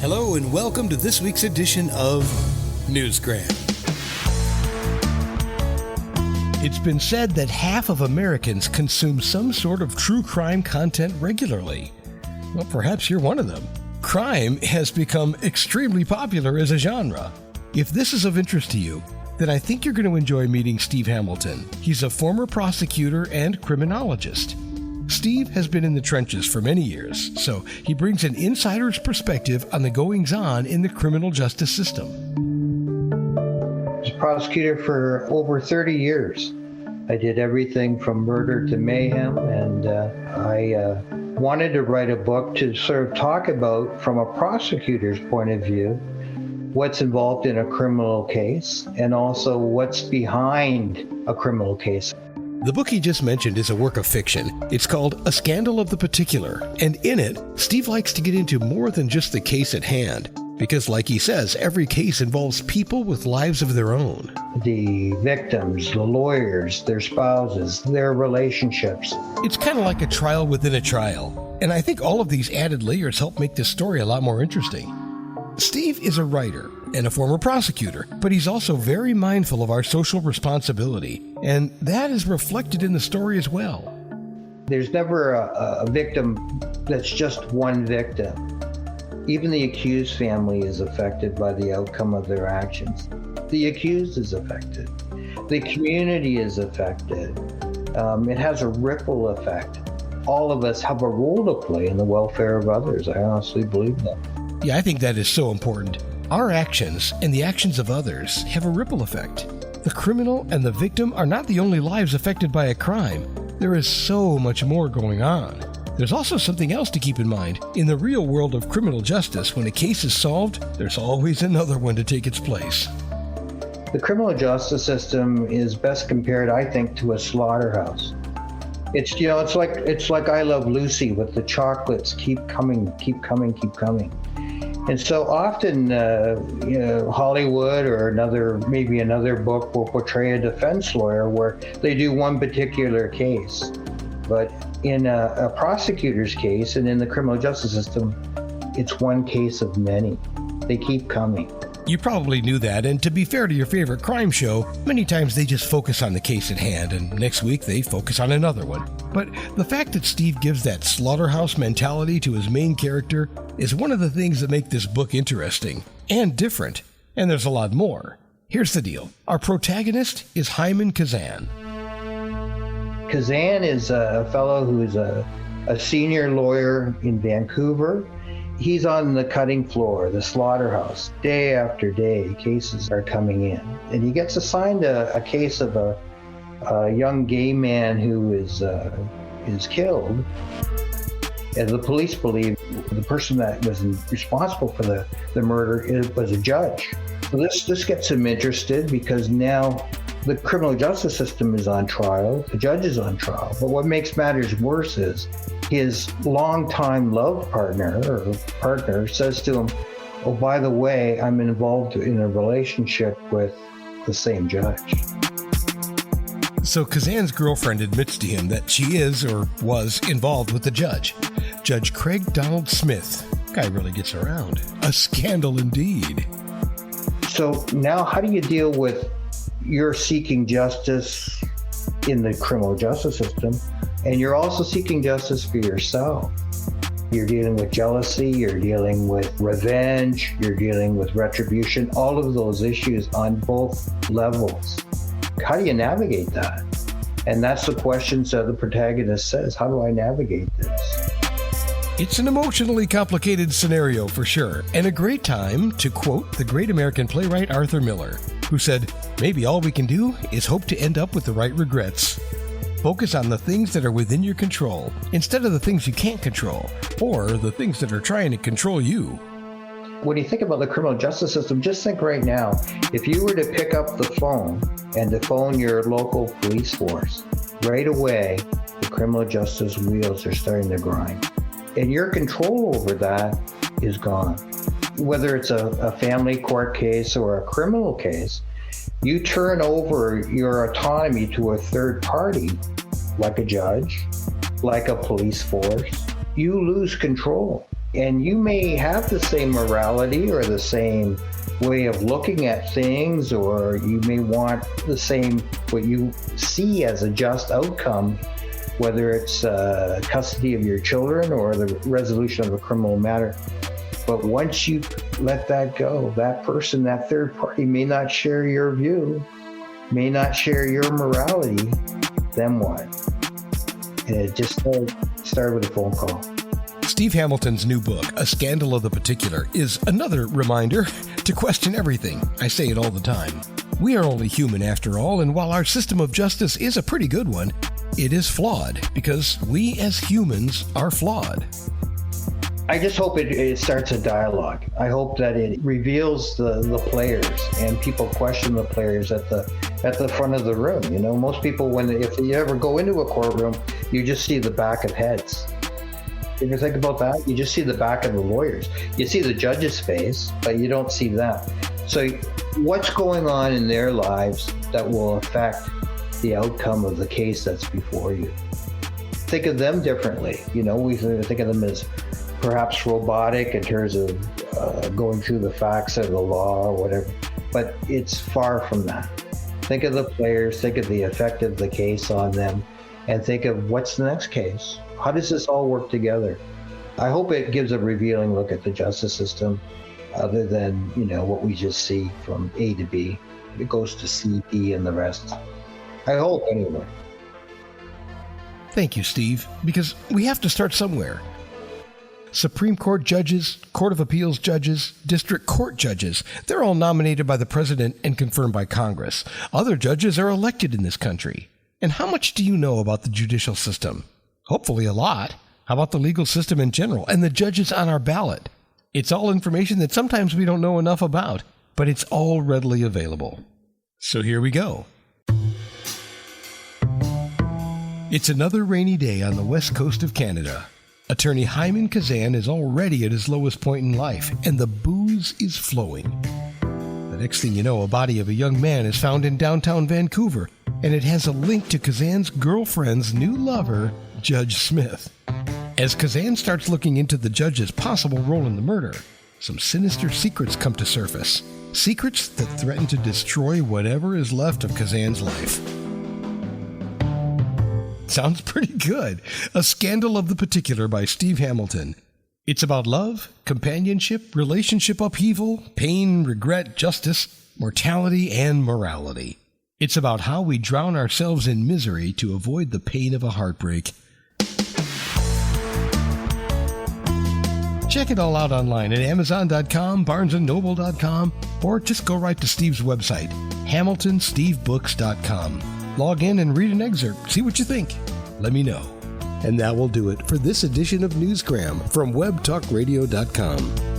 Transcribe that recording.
Hello and welcome to this week's edition of Newsgram. It's been said that half of Americans consume some sort of true crime content regularly. Well, perhaps you're one of them. Crime has become extremely popular as a genre. If this is of interest to you, then I think you're going to enjoy meeting Steve Hamilton. He's a former prosecutor and criminologist. Steve has been in the trenches for many years, so he brings an insider's perspective on the goings-on in the criminal justice system. I was a prosecutor for over 30 years. I did everything from murder to mayhem, and I wanted to write a book to sort of talk about, from a prosecutor's point of view, what's involved in a criminal case and also what's behind a criminal case. The book he just mentioned is a work of fiction. It's called A Scandal of the Particular, and in it, Steve likes to get into more than just the case at hand, because like he says, every case involves people with lives of their own. The victims, the lawyers, their spouses, their relationships. It's kind of like a trial within a trial, and I think all of these added layers help make this story a lot more interesting. Steve is a writer and a former prosecutor, but he's also very mindful of our social responsibility, and that is reflected in the story as well. There's never a victim that's just one victim. Even the accused family is affected by the outcome of their actions. The accused is affected. The community is affected. It has a ripple effect. All of us have a role to play in the welfare of others. I honestly believe that. Yeah, I think that is so important. Our actions and the actions of others have a ripple effect. The criminal and the victim are not the only lives affected by a crime. There is so much more going on. There's also something else to keep in mind. In the real world of criminal justice, when a case is solved, there's always another one to take its place. The criminal justice system is best compared, I think, to a slaughterhouse. It's like I Love Lucy, with the chocolates keep coming. And so often, Hollywood or maybe another book will portray a defense lawyer where they do one particular case. But in a prosecutor's case and in the criminal justice system, it's one case of many. They keep coming. You probably knew that, and to be fair to your favorite crime show, many times they just focus on the case at hand, and next week they focus on another one. But the fact that Steve gives that slaughterhouse mentality to his main character is one of the things that make this book interesting and different. And there's a lot more. Here's the deal. Our protagonist is Hyman Kazan. Kazan is a fellow who is a senior lawyer in Vancouver. He's on the cutting floor, the slaughterhouse. Day after day, cases are coming in. And he gets assigned a case of a young gay man who is killed. And the police believe the person that was responsible for the murder was a judge. So this gets him interested, because now the criminal justice system is on trial, the judge is on trial. But what makes matters worse is his longtime love partner says to him, "Oh, by the way, I'm involved in a relationship with the same judge." So Kazan's girlfriend admits to him that she is or was involved with the judge, Judge Craig Donald Smith. Guy really gets around. A scandal indeed. So now how do you deal with you're seeking justice in the criminal justice system, and you're also seeking justice for yourself? You're dealing with jealousy, you're dealing with revenge, you're dealing with retribution, all of those issues on both levels. How do you navigate that? And that's the questions that the protagonist says. How do I navigate this? It's an emotionally complicated scenario for sure, and a great time to quote the great American playwright Arthur Miller, who said, "Maybe all we can do is hope to end up with the right regrets." Focus on the things that are within your control instead of the things you can't control, or the things that are trying to control you. When you think about the criminal justice system, just think right now, if you were to pick up the phone and to phone your local police force, right away, the criminal justice wheels are starting to grind. And your control over that is gone. Whether it's a family court case or a criminal case, you turn over your autonomy to a third party, like a judge, like a police force. You lose control. And you may have the same morality or the same way of looking at things, or you may want the same, what you see as a just outcome, whether it's custody of your children or the resolution of a criminal matter. But once you let that go, that person, that third party may not share your view, may not share your morality, then what? And it just started with a phone call. Steve Hamilton's new book, A Scandal of the Particular, is another reminder to question everything. I say it all the time. We are only human after all, and while our system of justice is a pretty good one, it is flawed because we as humans are flawed. I just hope it starts a dialogue. I hope that it reveals the players and people question the players at the front of the room. You know, most people, if you ever go into a courtroom, you just see the back of heads. If you think about that, you just see the back of the lawyers. You see the judge's face, but you don't see them. So what's going on in their lives that will affect the outcome of the case that's before you? Think of them differently. You know, we think of them as perhaps robotic in terms of going through the facts of the law or whatever, but it's far from that. Think of the players, think of the effect of the case on them, and think of what's the next case. How does this all work together? I hope it gives a revealing look at the justice system, other than, you know, what we just see from A to B. It goes to C, D, and the rest. I hope, anyway. Thank you, Steve, because we have to start somewhere. Supreme Court judges, Court of Appeals judges, District Court judges, they're all nominated by the President and confirmed by Congress. Other judges are elected in this country. And how much do you know about the judicial system? Hopefully a lot. How about the legal system in general and the judges on our ballot? It's all information that sometimes we don't know enough about, but it's all readily available. So here we go. It's another rainy day on the west coast of Canada. Attorney Hyman Kazan is already at his lowest point in life, and the booze is flowing. The next thing you know, a body of a young man is found in downtown Vancouver, and it has a link to Kazan's girlfriend's new lover, Judge Smith. As Kazan starts looking into the judge's possible role in the murder, some sinister secrets come to surface. Secrets that threaten to destroy whatever is left of Kazan's life. Sounds pretty good. A Scandal of the Particular by Steve Hamilton. It's about love, companionship, relationship upheaval, pain, regret, justice, mortality, and morality. It's about how we drown ourselves in misery to avoid the pain of a heartbreak. Check it all out online at Amazon.com, BarnesandNoble.com, or just go right to Steve's website, HamiltonSteveBooks.com. Log in and read an excerpt. See what you think. Let me know. And that will do it for this edition of Newsgram from WebTalkRadio.com.